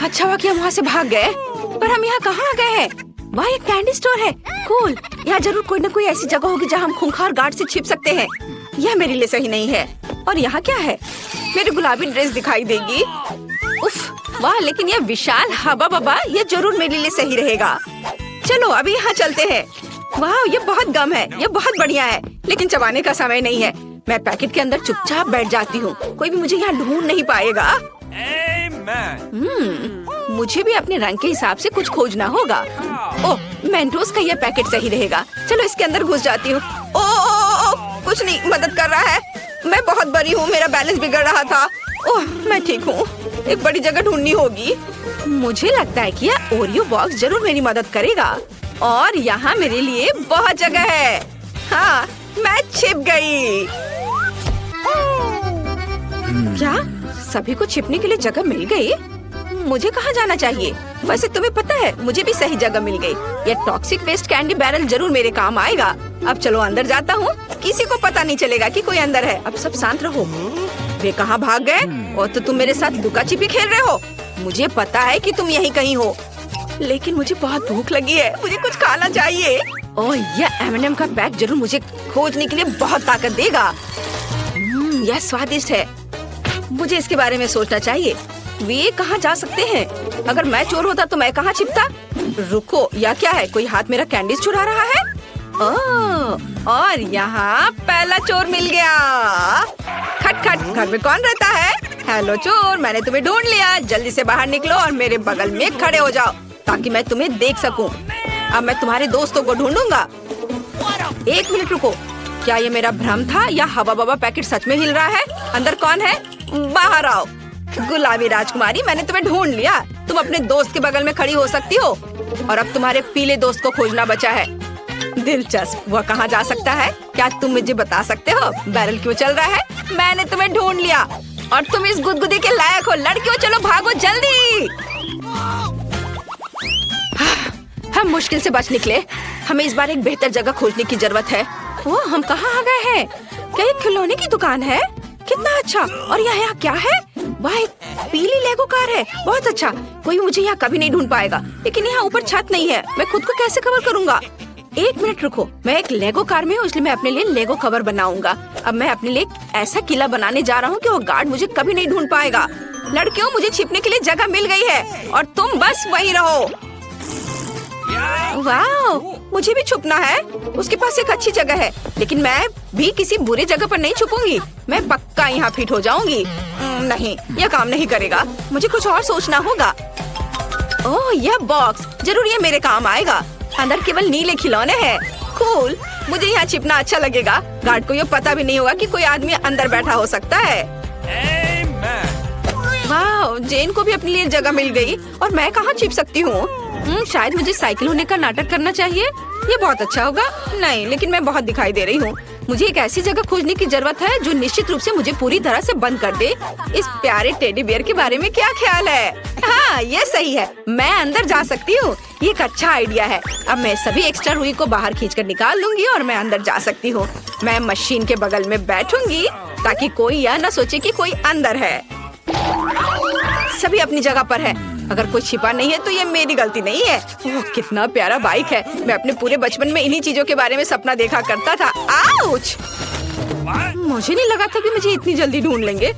अच्छा हुआ कि हम वहाँ से भाग गए, पर हम यहाँ कहाँ आ गए हैं? वहाँ एक कैंडी स्टोर है। कूल, यहाँ जरूर कोई न कोई ऐसी जगह होगी जहाँ हम खूंखार गार्ड से छिप सकते हैं। यह मेरे लिए सही नहीं है। और यहाँ क्या है? मेरी गुलाबी ड्रेस दिखाई देगी। उफ, वाह, लेकिन यह विशाल हवा बबा, ये जरूर मेरे लिए सही रहेगा। चलो अभी यहाँ चलते हैं। वाह, ये बहुत गम है, ये बहुत बढ़िया है, लेकिन चबाने का समय नहीं है। मैं पैकेट के अंदर चुपचाप बैठ जाती हूँ, कोई भी मुझे यहाँ ढूंढ नहीं पाएगा। मुझे भी अपने रंग के हिसाब से कुछ खोजना होगा। ओह, मेंटोस का यह पैकेट सही रहेगा। चलो इसके अंदर घुस जाती हूँ। ओह, कुछ नहीं मदद कर रहा है। मैं बहुत बड़ी हूँ, मेरा बैलेंस बिगड़ रहा था। ओह, मैं ठीक हूँ। एक बड़ी जगह ढूंढनी होगी। मुझे लगता है कि यह ओरियो बॉक्स जरूर मेरी मदद करेगा। और यहाँ मेरे लिए बहुत जगह है। हाँ, मैं छिप गई। क्या सभी को छिपने के लिए जगह मिल गई? मुझे कहाँ जाना चाहिए? वैसे तुम्हें पता है, मुझे भी सही जगह मिल गई। ये टॉक्सिक वेस्ट कैंडी बैरल जरूर मेरे काम आएगा। अब चलो अंदर जाता हूँ, किसी को पता नहीं चलेगा कि कोई अंदर है। अब सब शांत रहो। वे कहाँ भाग गए? और तो तुम मेरे साथ लुका छिपी खेल रहे हो। मुझे पता है कि तुम यहीं कहीं हो, लेकिन मुझे बहुत भूख लगी है, मुझे कुछ खाना चाहिए। ओह, यह M&M का पैक जरूर मुझे खोजने के लिए बहुत ताकत देगा। यह स्वादिष्ट है, मुझे इसके बारे में सोचना चाहिए। वे कहाँ जा सकते हैं? अगर मैं चोर होता तो मैं कहाँ छिपता? रुको, या क्या है? कोई हाथ मेरा कैंडीज चुरा रहा है? ओह, और यहाँ पहला चोर मिल गया। खट खट, घर में कौन रहता है? हेलो चोर, मैंने तुम्हें ढूंढ लिया। जल्दी से बाहर निकलो और मेरे बगल में खड़े हो जाओ ताकि मैं तुम्हें देख सकूं। अब मैं तुम्हारे दोस्तों को ढूंढूंगा। एक मिनट रुको, क्या ये मेरा भ्रम था या हवा बबा पैकेट सच में हिल रहा है? अंदर कौन है? बाहर आओ। गुलाबी राजकुमारी, मैंने तुम्हें ढूंढ लिया। तुम अपने दोस्त के बगल में खड़ी हो सकती हो और अब तुम्हारे पीले दोस्त को खोजना बचा है। दिलचस्प, वह कहाँ जा सकता है? क्या तुम मुझे बता सकते हो? बैरल क्यों चल रहा है? मैंने तुम्हें ढूंढ लिया और तुम इस गुदगुदी के लायक हो। लड़कियों चलो भागो जल्दी। हम मुश्किल से बच निकले। हमें इस बार एक बेहतर जगह खोजने की जरूरत है। वो हम कहाँ आ गए हैं? क्या ये खिलौने की दुकान है? कितना अच्छा। और यहाँ क्या है? वह एक पीली लेगो कार है। बहुत अच्छा, कोई मुझे यहाँ कभी नहीं ढूंढ पाएगा। लेकिन यहाँ ऊपर छत नहीं है, मैं खुद को कैसे कवर करूँगा? एक मिनट रुको, मैं एक लेगो कार में हूँ, इसलिए मैं अपने लिए लेगो कवर बनाऊंगा। अब मैं अपने लिए ऐसा किला बनाने जा रहा हूँ कि वो गार्ड मुझे कभी नहीं ढूंढ पाएगा। लड़कियों, मुझे छिपने के लिए जगह मिल गई है और तुम बस वहीं रहो। वाह, मुझे भी छुपना है। उसके पास एक अच्छी जगह है, लेकिन मैं भी किसी बुरे जगह पर नहीं छुपूंगी। मैं पक्का यहाँ फिट हो जाऊंगी। नहीं, यह काम नहीं करेगा। मुझे कुछ और सोचना होगा। ओह, यह बॉक्स जरूर ये मेरे काम आएगा। अंदर केवल नीले खिलौने हैं। कूल, मुझे यहाँ छिपना अच्छा लगेगा। गार्ड को ये पता भी नहीं होगा कि कोई आदमी अंदर बैठा हो सकता है। वाह, जेन को भी अपने लिए जगह मिल गई और मैं कहाँ छिप सकती हूँ? शायद मुझे साइकिल होने का नाटक करना चाहिए। ये बहुत अच्छा होगा। नहीं, लेकिन मैं बहुत दिखाई दे रही हूँ। मुझे एक ऐसी जगह खोजने की जरूरत है जो निश्चित रूप से मुझे पूरी तरह से बंद कर दे। इस प्यारे टेडी बियर के बारे में क्या ख्याल है? हाँ, ये सही है, मैं अंदर जा सकती हूँ। ये एक अच्छा आइडिया है। अब मैं सभी एक्स्ट्रा रुई को बाहर खींचकर निकाल लूंगी और मैं अंदर जा सकती हूँ। मैं मशीन के बगल में बैठूंगी ताकि कोई यह न सोचे कि कोई अंदर है। सभी अपनी जगह पर है। अगर कोई छिपा नहीं है तो ये मेरी गलती नहीं है। ओह, कितना प्यारा बाइक है। मैं अपने पूरे बचपन में इन्हीं चीजों के बारे में सपना देखा करता था। आउच! मुझे नहीं लगा था कि मुझे इतनी जल्दी ढूंढ लेंगे।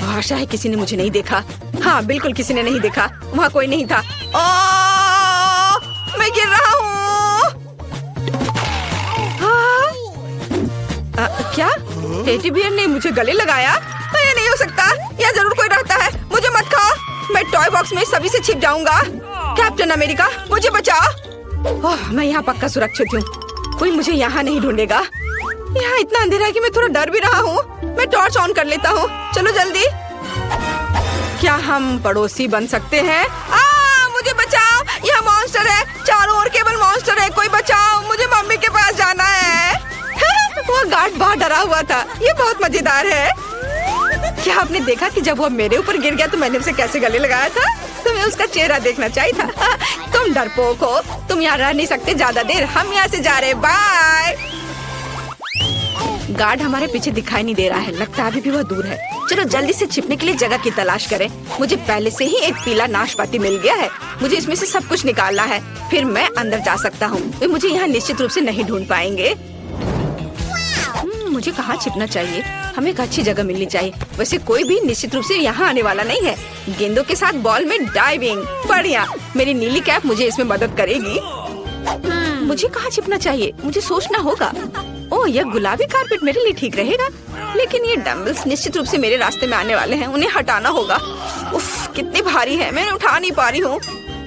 आशा है किसी ने मुझे नहीं देखा। हाँ, बिल्कुल किसी ने नहीं देखा। वहाँ कोई नहीं था। मैं गिर रहा हूँ। क्या टेडी बियर ने मुझे गले लगाया? ये नहीं हो सकता। यहाँ जरूर कोई रहता है। मुझे मत खाओ। मैं टॉय बॉक्स में सभी से छिप जाऊंगा। कैप्टन अमेरिका, मुझे बचाओ। ओह, मैं यहाँ पक्का सुरक्षित हूँ। कोई मुझे यहाँ नहीं ढूंढेगा। यहाँ इतना अंधेरा है कि मैं थोड़ा डर भी रहा हूँ। मैं टॉर्च ऑन कर लेता हूँ। चलो जल्दी। क्या हम पड़ोसी बन सकते हैं? मुझे बचाओ, यहाँ मॉन्स्टर है। चारों ओर केवल मॉन्स्टर है। कोई बचाओ, मुझे मम्मी के पास जाना है। वो गार्ड बहुत डरा हुआ था। ये बहुत मजेदार है। क्या आपने देखा कि जब वो मेरे ऊपर गिर गया तो मैंने उसे कैसे गले लगाया था? तुम्हें उसका चेहरा देखना चाहिए था। तुम डरपोक हो। तुम यहाँ रह नहीं सकते ज्यादा देर। हम यहाँ से जा रहे। बाय। गार्ड हमारे पीछे दिखाई नहीं दे रहा है, लगता है अभी भी वह दूर है। चलो जल्दी से छिपने के लिए जगह की तलाश करें। मुझे पहले से ही एक पीला नाशपाती मिल गया है, मुझे इसमें से सब कुछ निकालना है, फिर मैं अंदर जा सकता हूँ। वे मुझे यहाँ निश्चित रूप से नहीं ढूंढ पाएंगे। मुझे कहाँ छिपना चाहिए? हमें एक अच्छी जगह मिलनी चाहिए। वैसे कोई भी निश्चित रूप से यहाँ आने वाला नहीं है। गेंदों के साथ बॉल में डाइविंग, बढ़िया। मेरी नीली कैप मुझे इसमें मदद करेगी। मुझे कहाँ छिपना चाहिए? मुझे सोचना होगा। ओह, यह गुलाबी कारपेट मेरे लिए ठीक रहेगा, लेकिन ये डम्बल्स निश्चित रूप से मेरे रास्ते में आने वाले हैं, उन्हें हटाना होगा। उफ, कितनी भारी है, मैं उठा नहीं पा रही हूँ।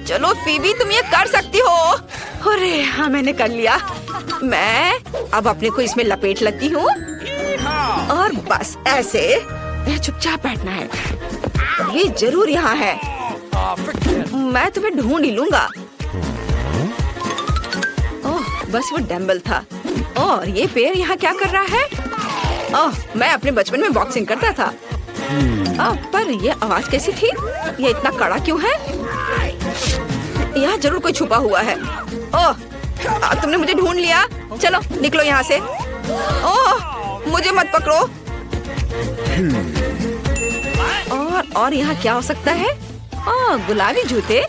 चलो फीबी, तुम ये कर सकती हो। अरे हाँ, मैंने कर लिया। मैं अब अपने को इसमें लपेट लेती हूँ और बस ऐसे चुपचाप बैठना है। ये जरूर यहाँ है, मैं तुम्हें ढूंढ ही लूंगा। ओह, बस वो डम्बल था। और ये पैर यहाँ क्या कर रहा है? ओह, मैं अपने बचपन में बॉक्सिंग करता था। पर ये आवाज कैसी थी? ये इतना कड़ा क्यों है? यहाँ जरूर कोई छुपा हुआ है। ओह, तुमने मुझे ढूंढ लिया। चलो निकलो यहाँ से। ओह, मुझे मत पकड़ो। और यहाँ क्या हो सकता है? ओह, गुलाबी जूते।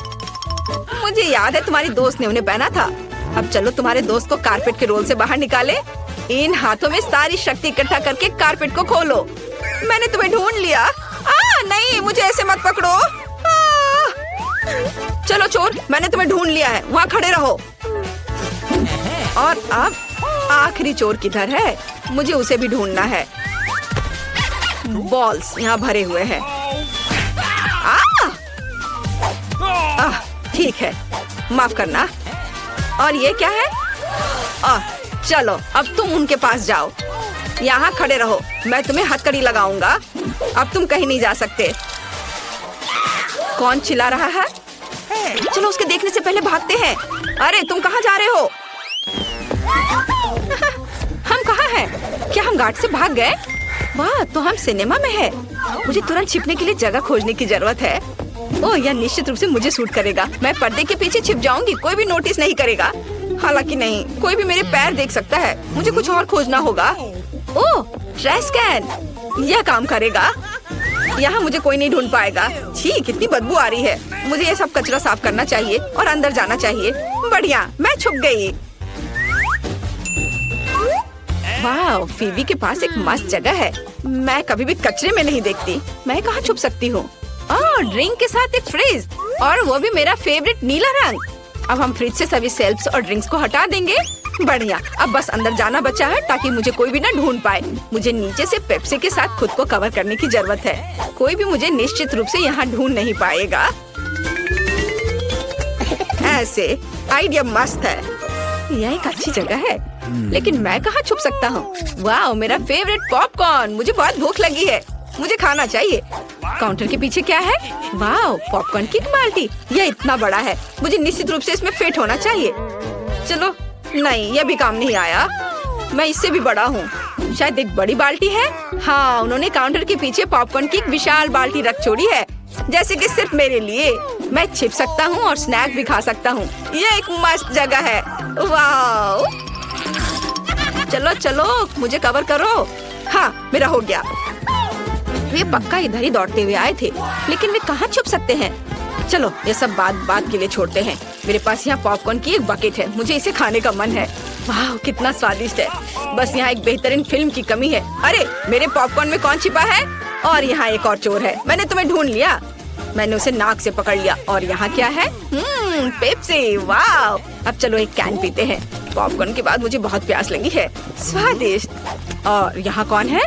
मुझे याद है तुम्हारी दोस्त ने उन्हें पहना था। अब चलो तुम्हारे दोस्त को कारपेट के रोल से बाहर निकाले। इन हाथों में सारी शक्ति इकट्ठा करके कारपेट को खोलो। मैंने तुम्हें ढूंढ लिया। नहीं, मुझे ऐसे मत पकड़ो। चलो चोर, मैंने तुम्हें ढूंढ लिया है, वहाँ खड़े रहो। और अब आखिरी चोर किधर है? मुझे उसे भी ढूंढना है। बॉल्स यहाँ भरे हुए हैं। ठीक है, माफ करना। और ये क्या है? चलो अब तुम उनके पास जाओ, यहाँ खड़े रहो, मैं तुम्हें हथकड़ी लगाऊंगा। अब तुम कहीं नहीं जा सकते। कौन चिल्ला रहा है? चलो उसके देखने से पहले भागते हैं। अरे तुम कहाँ जा रहे हो? हम कहाँ हैं? क्या हम गार्ड से भाग गए? वाह, तो हम सिनेमा में हैं। मुझे तुरंत छिपने के लिए जगह खोजने की जरूरत है। ओह, यह निश्चित रूप से मुझे सूट करेगा। मैं पर्दे के पीछे छिप जाऊंगी, कोई भी नोटिस नहीं करेगा। हालांकि नहीं, कोई भी मेरे पैर देख सकता है। मुझे कुछ और खोजना होगा। ओह, ट्रैश कैन, यह काम करेगा। यहाँ मुझे कोई नहीं ढूंढ पाएगा। छी, कितनी बदबू आ रही है। मुझे ये सब कचरा साफ करना चाहिए और अंदर जाना चाहिए। बढ़िया, मैं छुप गई। वाह, फीबी के पास एक मस्त जगह है। मैं कभी भी कचरे में नहीं देखती। मैं कहाँ छुप सकती हूँ? ड्रिंक के साथ एक फ्रिज, और वो भी मेरा फेवरेट नीला रंग। अब हम फ्रिज से सभी सेल्फ्स और ड्रिंक्स को हटा देंगे। बढ़िया, अब बस अंदर जाना बचा है ताकि मुझे कोई भी ना ढूंढ पाए। मुझे नीचे से पेप्सी के साथ खुद को कवर करने की जरूरत है। कोई भी मुझे निश्चित रूप से यहाँ ढूंढ नहीं पाएगा। ऐसे आइडिया मस्त है। यह एक अच्छी जगह है, लेकिन मैं कहाँ छुप सकता हूँ? वाह, मेरा फेवरेट पॉपकॉर्न। मुझे बहुत भूख लगी है, मुझे खाना चाहिए। काउंटर के पीछे क्या है? वाह, पॉपकॉर्न की बाल्टी। यह इतना बड़ा है, मुझे निश्चित रूप से इसमें फिट होना चाहिए। चलो, नहीं, यह भी काम नहीं आया। मैं इससे भी बड़ा हूँ। शायद एक बड़ी बाल्टी है। हाँ, उन्होंने काउंटर के पीछे पॉपकॉर्न की एक विशाल बाल्टी रख छोड़ी है, जैसे कि सिर्फ मेरे लिए। मैं छिप सकता हूँ और स्नैक भी खा सकता हूँ। यह एक मस्त जगह है। वाह, चलो चलो, मुझे कवर करो। हाँ, मेरा हो गया। वे पक्का इधर ही दौड़ते हुए आए थे, लेकिन वे कहाँ छुप सकते हैं? चलो, ये सब बात के लिए छोड़ते हैं। मेरे पास यहाँ पॉपकॉर्न की एक बकेट है, मुझे इसे खाने का मन है। वाह, कितना स्वादिष्ट है। बस यहाँ एक बेहतरीन फिल्म की कमी है। अरे, मेरे पॉपकॉर्न में कौन छिपा है? और यहाँ एक और चोर है। मैंने तुम्हें ढूंढ लिया। मैंने उसे नाक से पकड़ लिया। और यहाँ क्या है? पेप्सी। वाह, अब चलो एक कैन पीते हैं। पॉपकॉर्न के बाद मुझे बहुत प्यास लगी है। स्वादिष्ट। और यहाँ कौन है?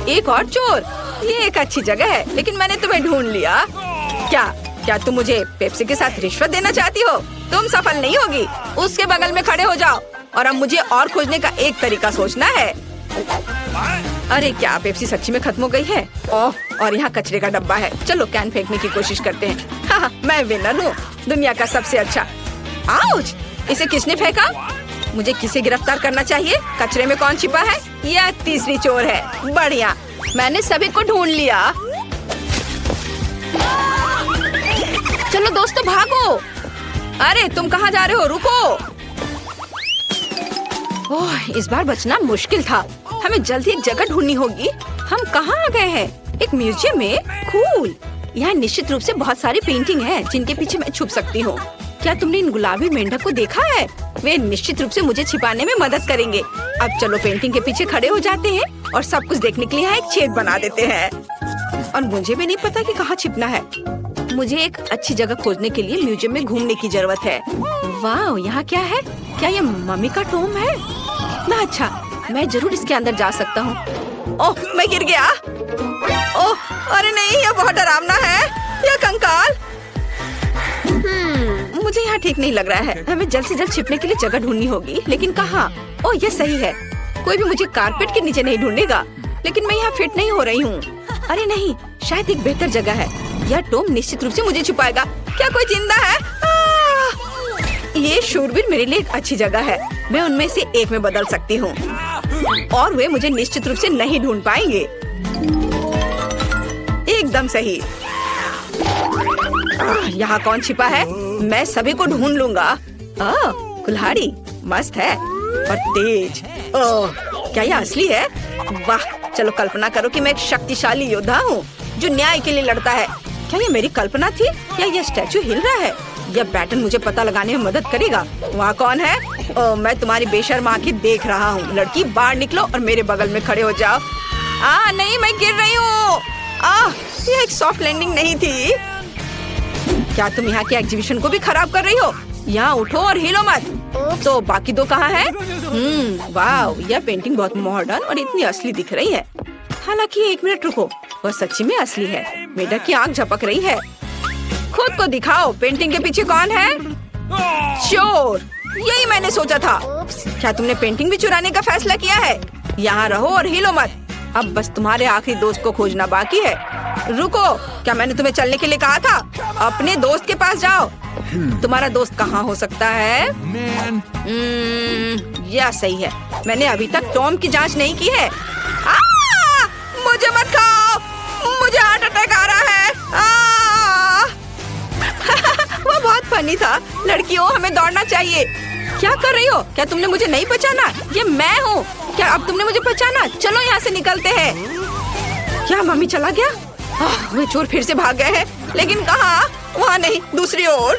एक और चोर। ये एक अच्छी जगह है, लेकिन मैंने तुम्हें ढूंढ लिया। क्या तुम मुझे पेप्सी के साथ रिश्वत देना चाहती हो? तुम सफल नहीं होगी। उसके बगल में खड़े हो जाओ। और अब मुझे और खोजने का एक तरीका सोचना है। अरे, क्या पेप्सी सच्ची में खत्म हो गई है? ओह, और यहाँ कचरे का डब्बा है। चलो कैन फेंकने की कोशिश करते हैं। हाँ, मैं विनर हूँ, दुनिया का सबसे अच्छा। आउच! इसे किसने फेंका? मुझे किसे गिरफ्तार करना चाहिए? कचरे में कौन छिपा है? यह तीसरी चोर है। बढ़िया, मैंने सभी को ढूंढ लिया। चलो दोस्तों, भागो। अरे, तुम कहाँ जा रहे हो? रुको। ओह, इस बार बचना मुश्किल था। हमें जल्दी एक जगह ढूंढनी होगी। हम कहाँ आ गए हैं? एक म्यूजियम में? कूल। यहाँ निश्चित रूप से बहुत सारी पेंटिंग हैं जिनके पीछे मैं छुप सकती हूँ। क्या तुमने इन गुलाबी मेंढक को देखा है? वे निश्चित रूप से मुझे छिपाने में मदद करेंगे। अब चलो पेंटिंग के पीछे खड़े हो जाते हैं और सब कुछ देखने के लिए यहाँ एक छेद बना देते हैं। और मुझे भी नहीं पता कि कहाँ छिपना है। मुझे एक अच्छी जगह खोजने के लिए म्यूजियम में घूमने की जरूरत है। वाह, यहाँ क्या है? क्या ये मम्मी का टॉम है? कितना अच्छा, मैं जरूर इसके अंदर जा सकता हूँ। ओह, मैं गिर गया। ओह, अरे नहीं, ये बहुत डरावना है। ये कंकाल। मुझे यहाँ ठीक नहीं लग रहा है। हमें जल्द से जल्द छिपने के लिए जगह ढूंढनी होगी, लेकिन कहाँ? ओह, ये सही है। कोई भी मुझे कारपेट के नीचे नहीं ढूंढेगा, लेकिन मैं यहाँ फिट नहीं हो रही हूँ। अरे नहीं, शायद एक बेहतर जगह है। यह टॉम निश्चित रूप से मुझे छुपाएगा। क्या कोई जिंदा है? ये शूरवीर मेरे लिए एक अच्छी जगह है। मैं उनमें से एक में बदल सकती हूँ और वे मुझे निश्चित रूप से नहीं ढूंढ पाएंगे। एकदम सही। यहाँ कौन छिपा है? मैं सभी को ढूंढ लूंगा। कुल्हाड़ी मस्त है और तेज। ओह, क्या यह असली है? वाह, चलो कल्पना करो कि मैं एक शक्तिशाली योद्धा हूँ जो न्याय के लिए लड़ता है। क्या ये मेरी कल्पना थी या यह स्टैचू हिल रहा है? यह पैटर्न मुझे पता लगाने में मदद करेगा। वहाँ कौन है? ओह, मैं तुम्हारी बेशर्म आंखें देख रहा हूँ। लड़की, बाहर निकलो और मेरे बगल में खड़े हो जाओ। नहीं, मैं गिर रही हूँ। यह एक सॉफ्ट लैंडिंग नहीं थी। क्या तुम यहाँ के एग्जीबिशन को भी खराब कर रही हो? यहाँ उठो और हिलो मत। तो बाकी दो कहाँ हैं? वाह, यह पेंटिंग बहुत मॉडर्न और इतनी असली दिख रही है। हालांकि एक मिनट रुको, वह सच्ची में असली है। मेढक की आंख झपक रही है। खुद को दिखाओ, पेंटिंग के पीछे कौन है? चोर। यही मैंने सोचा था। क्या तुमने पेंटिंग भी चुराने का फैसला किया है? यहाँ रहो और हिलो मत। अब बस तुम्हारे आखिरी दोस्त को खोजना बाकी है। रुको, क्या मैंने तुम्हें चलने के लिए कहा था? अपने दोस्त के पास जाओ। तुम्हारा दोस्त कहाँ हो सकता है? यह सही है। मैंने अभी तक टॉम की जांच नहीं की है। मुझे मत खाओ, मुझे हार्ट अटैक आ रहा है। वो बहुत फनी था। लड़कियों, हमें दौड़ना चाहिए। क्या कर रही हो? क्या तुमने मुझे नहीं पहचाना? ये मैं हूँ। क्या अब तुमने मुझे पहचाना? चलो यहाँ से निकलते हैं। क्या मम्मी चला गया? वे चोर फिर से भाग गए हैं, लेकिन कहाँ? वहाँ नहीं, दूसरी ओर।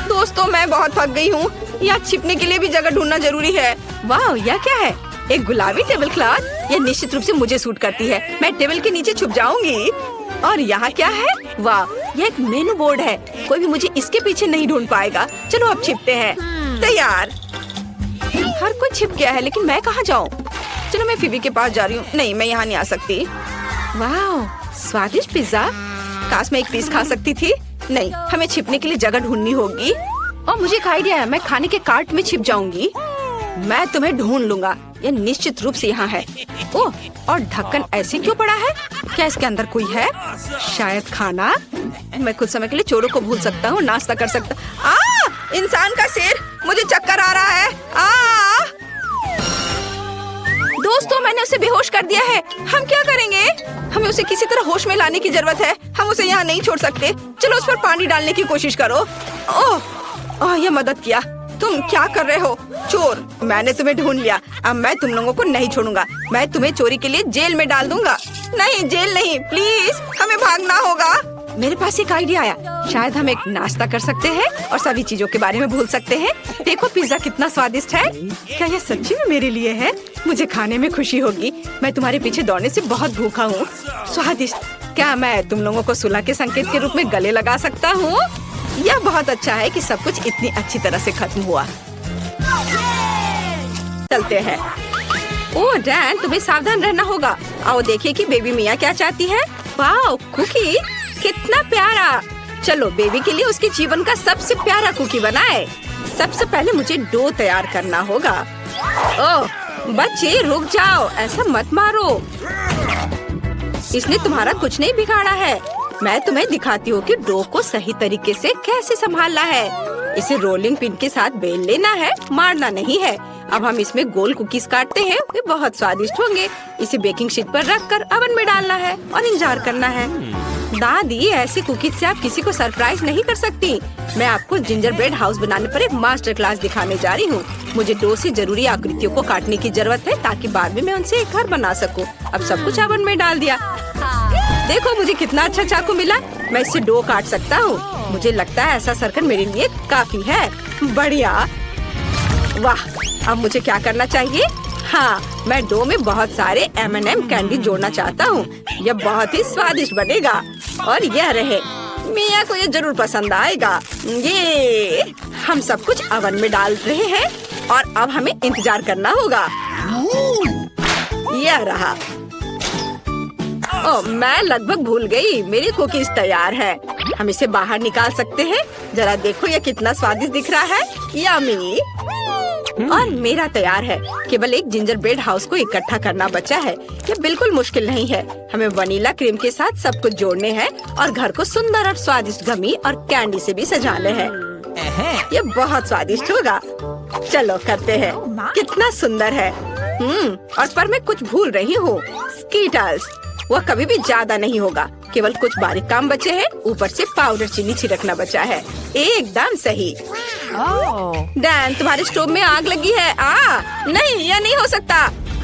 दोस्तों, मैं बहुत थक गई हूँ। यहाँ छिपने के लिए भी जगह ढूंढना जरूरी है। वाह, यह क्या है? एक गुलाबी टेबल क्लॉथ। यह निश्चित रूप से मुझे सूट करती है। मैं टेबल के नीचे छुप जाऊंगी। और यहाँ क्या है? वाह, यह एक मेनू बोर्ड है। कोई भी मुझे इसके पीछे नहीं ढूंढ पाएगा। चलो अब छिपते हैं। तैयार। हर कोई छिप गया है, लेकिन मैं कहाँ जाऊँ? चलो मैं फिबी के पास जा रही हूँ। नहीं, मैं यहाँ नहीं आ सकती। वाह, स्वादिष्ट पिज्जा। काश मैं एक पीस खा सकती थी। नहीं, हमें छिपने के लिए जगह ढूंढनी होगी। और मुझे एक आइडिया है। मैं खाने के कार्ट में छिप जाऊंगी। मैं तुम्हें ढूंढ लूंगा। यह निश्चित रूप से यहाँ है। ओह, और ढक्कन ऐसे क्यों पड़ा है? क्या इसके अंदर कोई है? शायद खाना। मैं कुछ समय के लिए चोरों को भूल सकता हूँ, नाश्ता कर सकता। इंसान का सिर। मुझे चक्कर आ रहा है। दोस्तों, मैंने उसे बेहोश कर दिया है। हम क्या करेंगे? हमें उसे किसी तरह होश में लाने की जरूरत है। हम उसे यहाँ नहीं छोड़ सकते। चलो उस पर पानी डालने की कोशिश करो। ओह, यह मदद किया। तुम क्या कर रहे हो? चोर, मैंने तुम्हें ढूंढ लिया। अब मैं तुम लोगों को नहीं छोड़ूंगा। मैं तुम्हें चोरी के लिए जेल में डाल दूंगा। नहीं, जेल नहीं, प्लीज, हमें भागना होगा। मेरे पास एक आइडिया आया। शायद हम एक नाश्ता कर सकते हैं और सभी चीजों के बारे में भूल सकते हैं। देखो, पिज्जा कितना स्वादिष्ट है। क्या यह सच्ची में मेरे लिए है? मुझे खाने में खुशी होगी। मैं तुम्हारे पीछे दौड़ने से बहुत भूखा हूँ। स्वादिष्ट। क्या मैं तुम लोगों को सुलह के संकेत के रूप में गले लगा सकता हूँ? यह बहुत अच्छा है कि सब कुछ इतनी अच्छी तरह से खत्म हुआ। चलते हैं। ओह डैन, तुम्हें सावधान रहना होगा। आओ देखिए कि बेबी मिया क्या चाहती है। वाह, कुकी, कितना प्यारा। चलो बेबी के लिए उसके जीवन का सबसे प्यारा कुकी बनाए। सबसे पहले मुझे डो तैयार करना होगा। ओह बच्चे, रुक जाओ, ऐसा मत मारो। इसने तुम्हारा कुछ नहीं बिगाड़ा है। मैं तुम्हें दिखाती हूँ कि डो को सही तरीके से कैसे संभालना है। इसे रोलिंग पिन के साथ बेल लेना है, मारना नहीं है। अब हम इसमें गोल कुकीज काटते हैं। वे बहुत स्वादिष्ट होंगे। इसे बेकिंग शीट पर रखकर ओवन में डालना है और इंतजार करना है। दादी, ऐसी कुकीज से आप किसी को सरप्राइज नहीं कर सकती। मैं आपको जिंजर ब्रेड हाउस बनाने पर एक मास्टर क्लास दिखाने जा रही हूँ। मुझे डो से जरूरी आकृतियों को काटने की जरूरत है ताकि बाद में मैं उनसे एक घर बना सकूँ। अब सब कुछ ओवन में डाल दिया। देखो मुझे कितना अच्छा चाकू मिला। मैं इससे डो काट सकता हूँ। मुझे लगता है ऐसा सर्कल मेरे लिए काफी है। बढ़िया, वाह। अब मुझे क्या करना चाहिए? हाँ, मैं डो में बहुत सारे M&M कैंडी जोड़ना चाहता हूँ। यह बहुत ही स्वादिष्ट बनेगा और यह रहे। मिया को ये जरूर पसंद आएगा। ये हम सब कुछ ओवन में डाल रहे हैं और अब हमें इंतजार करना होगा। यह रहा। ओह, मैं लगभग भूल गई, मेरी कुकीज तैयार है। हम इसे बाहर निकाल सकते हैं। जरा देखो ये कितना स्वादिष्ट दिख रहा है। यम्मी। और मेरा तैयार है। केवल एक जिंजर ब्रेड हाउस को इकट्ठा करना बचा है। ये बिल्कुल मुश्किल नहीं है। हमें वनीला क्रीम के साथ सब कुछ जोड़ने हैं और घर को सुंदर और स्वादिष्ट गमी और कैंडी से भी सजाने हैं। ये बहुत स्वादिष्ट होगा। चलो करते हैं। कितना सुंदर है। और पर मैं कुछ भूल रही हूँ। स्कीटल्स, वह कभी भी ज्यादा नहीं होगा। केवल कुछ बारीक काम बचे हैं। ऊपर से पाउडर चीनी छिड़कना बचा है। एकदम सही। डैन, तुम्हारे स्टोव में आग लगी है। नहीं, यह नहीं हो सकता।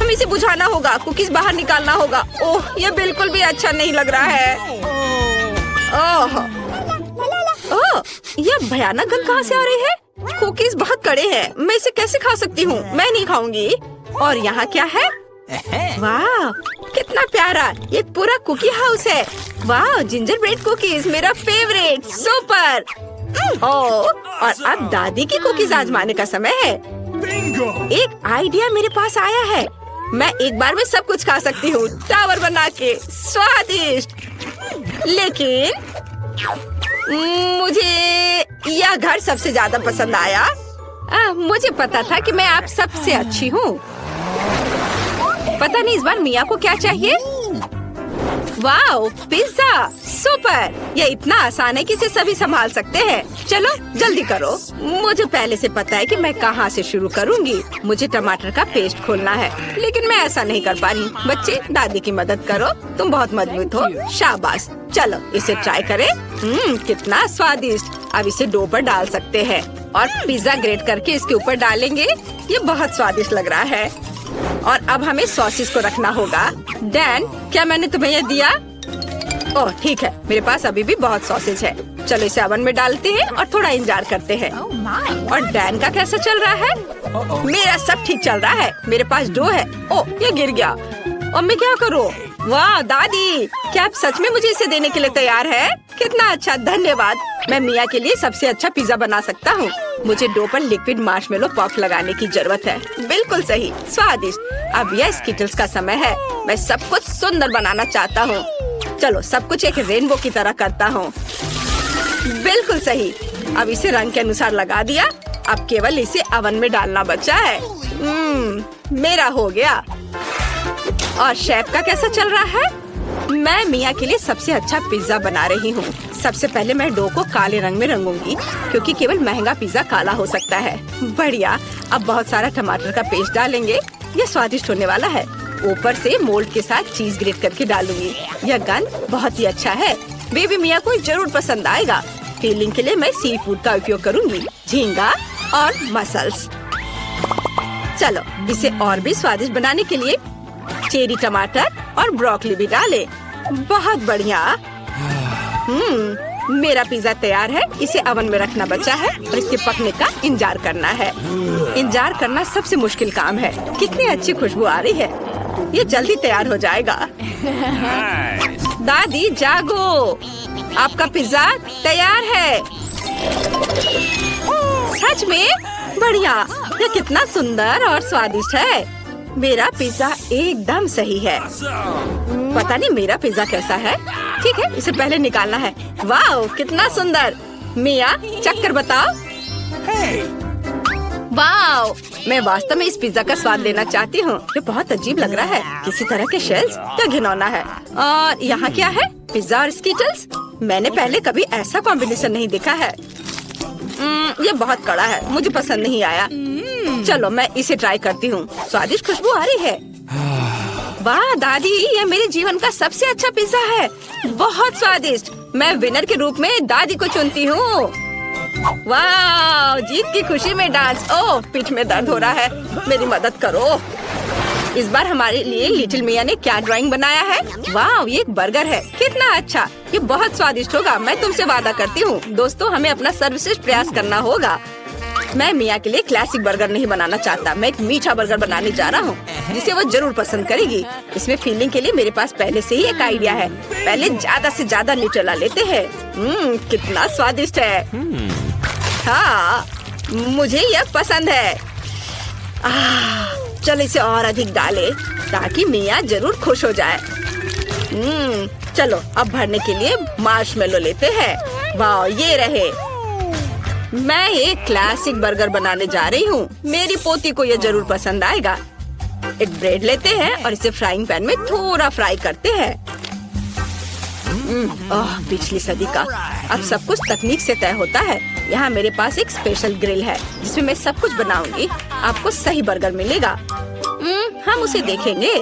हम इसे बुझाना होगा। कुकीज बाहर निकालना होगा। ओह, यह बिल्कुल भी अच्छा नहीं लग रहा है। ओह, यह भयानक गंध कहाँ से आ रही है? कुकीज बहुत कड़े हैं। मैं इसे कैसे खा सकती हूँ? मैं नहीं खाऊंगी। और यहाँ क्या है? वाह, कितना प्यारा। ये पूरा कुकी हाउस है। वाह, जिंजर ब्रेड कुकीज मेरा फेवरेट। सुपर। और अब दादी की कुकीज आजमाने का समय है। एक आइडिया मेरे पास आया है। मैं एक बार में सब कुछ खा सकती हूँ। टावर बना के स्वादिष्ट। लेकिन मुझे यह घर सबसे ज्यादा पसंद आया। मुझे पता था कि मैं आप सबसे अच्छी हूँ। पता नहीं इस बार मिया को क्या चाहिए। Wow, pizza super. यह इतना आसान है कि इसे सभी संभाल सकते हैं। चलो जल्दी करो। मुझे पहले से पता है कि मैं कहाँ से शुरू करूँगी। मुझे टमाटर का पेस्ट खोलना है, लेकिन मैं ऐसा नहीं कर पा रही। बच्चे, दादी की मदद करो। तुम बहुत मजबूत हो। शाबाश। चलो इसे ट्राई करें। कितना स्वादिष्ट। अब इसे डो पर डाल सकते हैं और पिज्जा ग्रेट करके इसके ऊपर डालेंगे। ये बहुत स्वादिष्ट लग रहा है। और अब हमें सॉसेस को रखना होगा। डैन, क्या मैंने तुम्हें यह दिया? ओह ठीक है, मेरे पास अभी भी बहुत सॉसेज है। चलो इसे ओवन में डालते हैं और थोड़ा इंतजार करते हैं। और डैन का कैसा चल रहा है? मेरा सब ठीक चल रहा है। मेरे पास डो है। ओह, ये गिर गया। और मैं क्या करूँ? वाह दादी, क्या आप सच में मुझे इसे देने के लिए तैयार है? कितना अच्छा, धन्यवाद। मैं मिया के लिए सबसे अच्छा पिज्जा बना सकता हूँ। मुझे डो पर लिक्विड मार्शमेलो पफ लगाने की जरूरत है। बिल्कुल सही, स्वादिष्ट। अब यह स्कीटल्स का समय है। मैं सब कुछ सुंदर बनाना चाहता हूँ। चलो सब कुछ एक रेनबो की तरह करता हूँ। बिल्कुल सही। अब इसे रंग के अनुसार लगा दिया। अब केवल इसे ओवन में डालना बचा है। मेरा हो गया। और शेफ का कैसा चल रहा है? मैं मिया के लिए सबसे अच्छा पिज्जा बना रही हूँ। सबसे पहले मैं डो को काले रंग में रंगूंगी, क्योंकि केवल महंगा पिज्जा काला हो सकता है। बढ़िया। अब बहुत सारा टमाटर का पेस्ट डालेंगे। यह स्वादिष्ट होने वाला है। ऊपर से मोल्ड के साथ चीज ग्रेट करके डालूंगी। यह गंध बहुत ही अच्छा है। बेबी मिया को जरूर पसंद आएगा। फीलिंग के लिए मैं सी फूड का उपयोग करूंगी। झींगा और मसल्स। चलो इसे और भी स्वादिष्ट बनाने के लिए चेरी टमाटर और ब्रोकली भी डालें। बहुत बढ़िया। मेरा पिज्जा तैयार है। इसे ओवन में रखना बचा है और इसके पकने का इंतजार करना है। इंतजार करना सबसे मुश्किल काम है। कितनी अच्छी खुशबू आ रही है। ये जल्दी तैयार हो जाएगा। दादी जागो, आपका पिज्जा तैयार है। सच में? बढ़िया। ये कितना सुंदर और स्वादिष्ट है। मेरा पिज्जा एकदम सही है। पता नहीं मेरा पिज्जा कैसा है। ठीक है, इसे पहले निकालना है। वाह, कितना सुंदर। मिया, चक्कर बताओ। वाह, मैं वास्तव में इस पिज्जा का स्वाद लेना चाहती हूँ। ये बहुत अजीब लग रहा है। किसी तरह के शेल्स, क्या घिनौना है। और यहाँ क्या है? पिज्जा और स्कीटल्स। मैंने पहले कभी ऐसा कॉम्बिनेशन नहीं देखा है। ये बहुत कड़ा है, मुझे पसंद नहीं आया। चलो मैं इसे ट्राई करती हूँ। स्वादिष्ट खुशबू आ रही है। वाह दादी, ये मेरे जीवन का सबसे अच्छा पिज्जा है। बहुत स्वादिष्ट। मैं विनर के रूप में दादी को चुनती हूँ। वाह, जीत की खुशी में डांस। ओह, पीठ में दर्द हो रहा है, मेरी मदद करो। इस बार हमारे लिए लिटिल मिया ने क्या ड्राइंग बनाया है? वाह, ये एक बर्गर है। कितना अच्छा, ये बहुत स्वादिष्ट होगा। मैं तुमसे वादा करती हूँ। दोस्तों, हमें अपना सर्वश्रेष्ठ प्रयास करना होगा। मैं मिया के लिए क्लासिक बर्गर नहीं बनाना चाहता। मैं एक मीठा बर्गर बनाने जा रहा हूँ जिसे वो जरूर पसंद करेगी। इसमें फीलिंग के लिए मेरे पास पहले से ही एक आइडिया है। पहले ज्यादा से ज्यादा न्यूट्रेला लेते हैं। कितना स्वादिष्ट है। हाँ, मुझे यह पसंद है। चलो इसे और अधिक डाले ताकि मिया जरूर खुश हो जाए। चलो अब भरने के लिए मार्शमेलो लेते हैं। वाह, ये रहे। मैं एक क्लासिक बर्गर बनाने जा रही हूँ। मेरी पोती को यह जरूर पसंद आएगा। एक ब्रेड लेते हैं और इसे फ्राइंग पैन में थोड़ा फ्राई करते हैं। पिछली सदी का। अब सब कुछ तकनीक से तय होता है। यहाँ मेरे पास एक स्पेशल ग्रिल है जिसमें मैं सब कुछ बनाऊंगी। आपको सही बर्गर मिलेगा। हम उसे देखेंगे।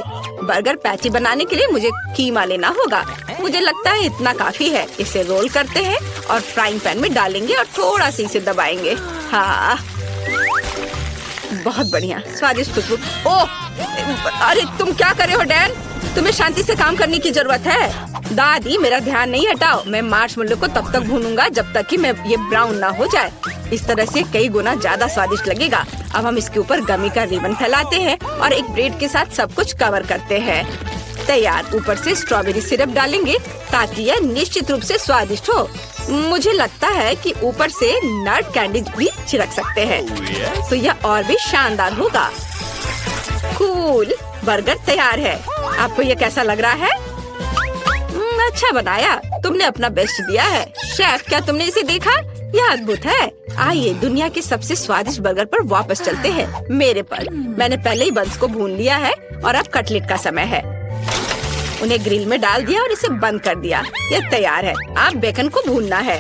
बर्गर पैटी बनाने के लिए मुझे कीमा लेना होगा। मुझे लगता है इतना काफी है। इसे रोल करते हैं और फ्राइंग पैन में डालेंगे और थोड़ा सा इसे दबाएंगे। हाँ, बहुत बढ़िया, स्वादिष्ट खुशबू। ओह, अरे तुम क्या कर रहे हो डैन? तुम्हें शांति से काम करने की जरूरत है। दादी, मेरा ध्यान नहीं हटाओ। मैं मार्शमेलो को तब तक भूनूंगा जब तक कि ये ब्राउन ना हो जाए। इस तरह से कई गुना ज्यादा स्वादिष्ट लगेगा। अब हम इसके ऊपर गमी का रिबन फैलाते हैं और एक ब्रेड के साथ सब कुछ कवर करते हैं। तैयार। ऊपर से स्ट्रॉबेरी सिरप डालेंगे ताकि यह निश्चित रूप से स्वादिष्ट हो। मुझे लगता है कि ऊपर से नट कैंडी भी छिड़क सकते हैं तो यह और भी शानदार होगा। कूल, बर्गर तैयार है। आपको यह कैसा लग रहा है? अच्छा बनाया। तुमने अपना बेस्ट दिया है। शेफ, क्या तुमने इसे देखा? यह अद्भुत है। आइए दुनिया के सबसे स्वादिष्ट बर्गर पर वापस चलते हैं। मेरे पर। मैंने पहले ही बंस को भून लिया है और अब कटलेट का समय है। उन्हें ग्रिल में डाल दिया और इसे बंद कर दिया। यह तैयार है। आप बेकन को भूनना है।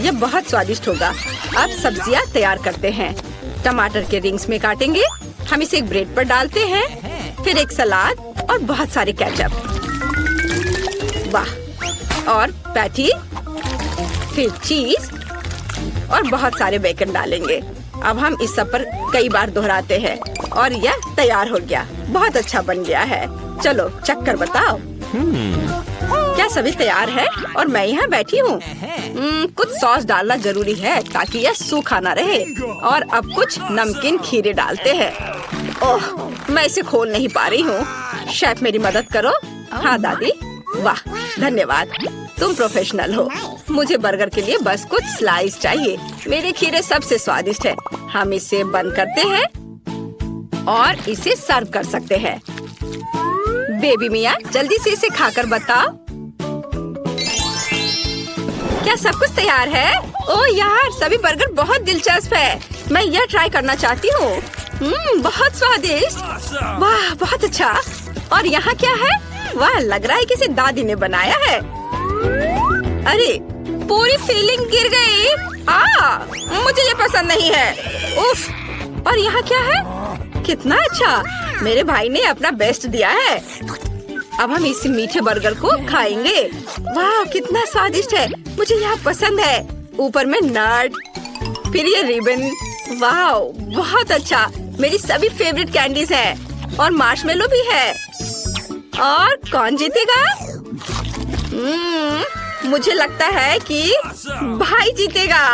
यह बहुत स्वादिष्ट होगा। अब सब्जियां तैयार करते हैं। टमाटर के रिंग्स में काटेंगे। हम इसे एक ब्रेड पर डालते हैं। फिर एक सलाद और बहुत सारे केचप। वाह, और पैटी, फिर चीज और बहुत सारे बेकन डालेंगे। अब हम इस सब पर कई बार दोहराते हैं और यह तैयार हो गया। बहुत अच्छा बन गया है। चलो चख कर बताओ। क्या सभी तैयार है? और मैं यहाँ बैठी हूँ। कुछ सॉस डालना जरूरी है ताकि यह सूखा न रहे। और अब कुछ नमकीन खीरे डालते हैं। ओह, मैं इसे खोल नहीं पा रही हूँ। शेफ, मेरी मदद करो। हाँ दादी। वाह, धन्यवाद। तुम प्रोफेशनल हो। मुझे बर्गर के लिए बस कुछ स्लाइस चाहिए। मेरे खीरे सबसे स्वादिष्ट है। हम इसे बंद करते हैं और इसे सर्व कर सकते हैं। बेबी मिया, जल्दी से इसे खाकर बताओ। क्या सब कुछ तैयार है? ओह यार, सभी बर्गर बहुत दिलचस्प है। मैं यह ट्राई करना चाहती हूँ। बहुत स्वादिष्ट। वाह, बहुत अच्छा। और यहाँ क्या है? वाह, लग रहा है कि इसे दादी ने बनाया है। अरे, पूरी फीलिंग गिर गई। मुझे ये पसंद नहीं है। उफ। और यहाँ क्या है? कितना अच्छा। मेरे भाई ने अपना बेस्ट दिया है। अब हम इस मीठे बर्गर को खाएंगे। वाह, कितना स्वादिष्ट है। मुझे यह पसंद है। ऊपर में नट, फिर ये रिबन। वाह, बहुत अच्छा। मेरी सभी फेवरेट कैंडीज हैं और मार्शमेलो भी है। और कौन जीतेगा? मुझे लगता है कि भाई जीतेगा।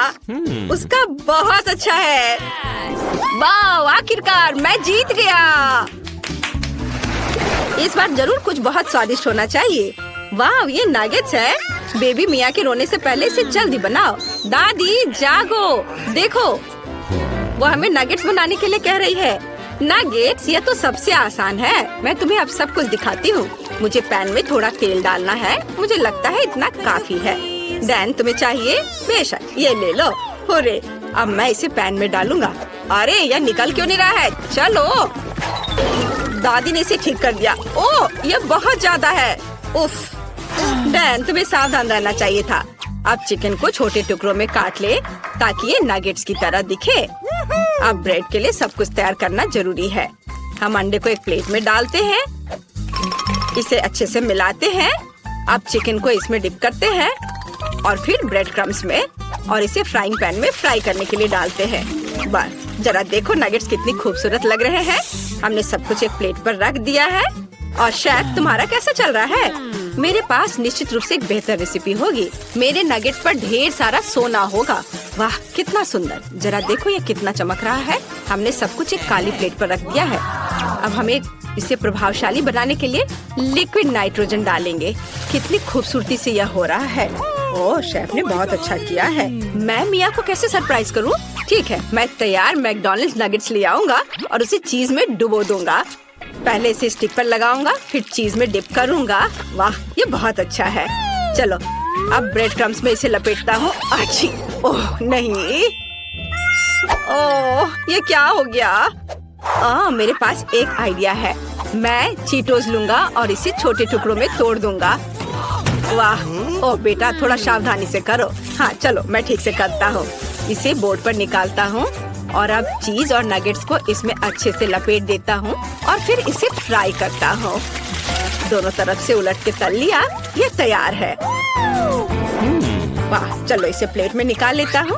उसका बहुत अच्छा है। वाह, आखिरकार मैं जीत गया। इस बार जरूर कुछ बहुत स्वादिष्ट होना चाहिए। वाह, ये नगेट्स है। बेबी मिया के रोने से पहले इसे जल्दी बनाओ। दादी जागो, देखो वो हमें नगेट्स बनाने के लिए कह रही है। नगेट्स, ये तो सबसे आसान है। मैं तुम्हें अब सब कुछ दिखाती हूँ। मुझे पैन में थोड़ा तेल डालना है। मुझे लगता है इतना काफी है। डैन, तुम्हें चाहिए? बेशक, ये ले लो। होरे, अब मैं इसे पैन में डालूंगा। अरे, यह निकल क्यों नहीं रहा है? चलो। दादी ने इसे ठीक कर दिया। ओह, ये बहुत ज्यादा है। उफ। डैन, तुम्हें सावधान रहना चाहिए था। अब चिकन को छोटे टुकड़ों में काट ले ताकि ये नगेट्स की तरह दिखे। अब ब्रेड के लिए सब कुछ तैयार करना जरूरी है। हम अंडे को एक प्लेट में डालते हैं। इसे अच्छे से मिलाते हैं। अब चिकन को इसमें डिप करते हैं और फिर ब्रेड क्रम्स में और इसे फ्राइंग पैन में फ्राई करने के लिए डालते हैं। बस जरा देखो नगेट्स कितनी खूबसूरत लग रहे हैं। हमने सब कुछ एक प्लेट पर रख दिया है। और शेफ तुम्हारा कैसा चल रहा है? मेरे पास निश्चित रूप से एक बेहतर रेसिपी होगी। मेरे नगेट्स पर ढेर सारा सोना होगा। वाह कितना सुंदर, जरा देखो ये कितना चमक रहा है। हमने सब कुछ एक काली प्लेट पर रख दिया है। अब हमें इसे प्रभावशाली बनाने के लिए लिक्विड नाइट्रोजन डालेंगे। कितनी खूबसूरती से यह हो रहा है। ओह शेफ ने बहुत अच्छा किया है। मैं मिया को कैसे सरप्राइज करूं? ठीक है, मैं तैयार मैकडॉनल्ड्स नगेट्स ले आऊंगा और उसे चीज में डुबो दूंगा। पहले इसे स्टिक पर लगाऊंगा, फिर चीज में डिप करूंगा। वाह ये बहुत अच्छा है। चलो अब ब्रेड क्रम्स में इसे लपेटता हूँ। अच्छी, ओह नहीं, ओह ये क्या हो गया? मेरे पास एक आइडिया है। मैं चीटोस लूंगा और इसे छोटे टुकड़ों में तोड़ दूंगा। वाह, ओह बेटा थोड़ा सावधानी से करो। हाँ चलो मैं ठीक से करता हूँ। इसे बोर्ड पर निकालता हूँ और अब चीज और नगेट्स को इसमें अच्छे से लपेट देता हूँ और फिर इसे फ्राई करता हूँ। दोनों तरफ से उलट के तल लिया, ये तैयार है। वाह, चलो इसे प्लेट में निकाल लेता हूँ।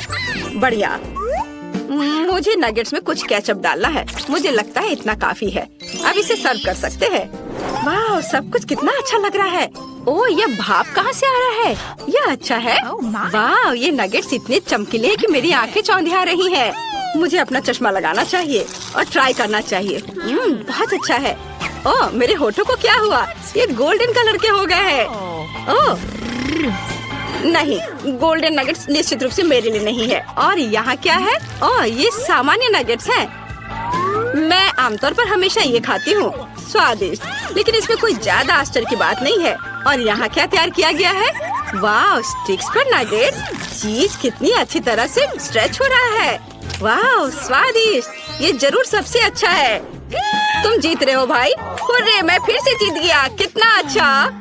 बढ़िया। मुझे नगेट्स में कुछ केचप डालना है। मुझे लगता है इतना काफी है। अब इसे सर्व कर सकते हैं। वाह, सब कुछ कितना अच्छा लग रहा है। ओह, ये भाप कहाँ से आ रहा है? यह अच्छा है। वाह, ये नगेट्स इतने चमकीले हैं कि मेरी आंखें चौंधिया रही हैं। मुझे अपना चश्मा लगाना चाहिए और ट्राई करना चाहिए। बहुत अच्छा है। ओह, मेरे होठों को क्या हुआ? ये गोल्डन कलर के हो गए हैं। ओह नहीं, गोल्डन नगेट्स निश्चित रूप से मेरे लिए नहीं है। और यहाँ क्या है? ओह, ये सामान्य नगेट्स हैं। मैं आमतौर पर हमेशा ये खाती हूँ, स्वादिष्ट, लेकिन इसमें कोई ज्यादा आश्चर्य की बात नहीं है। और यहाँ क्या तैयार किया गया है? वाह, स्टिक्स पर नगेट्स। चीज कितनी अच्छी तरह से स्ट्रेच हो रहा है। वाह स्वादिष्ट, ये जरूर सबसे अच्छा है। तुम जीत रहे हो भाई। हुर्रे, मैं फिर से जीत गया। कितना अच्छा।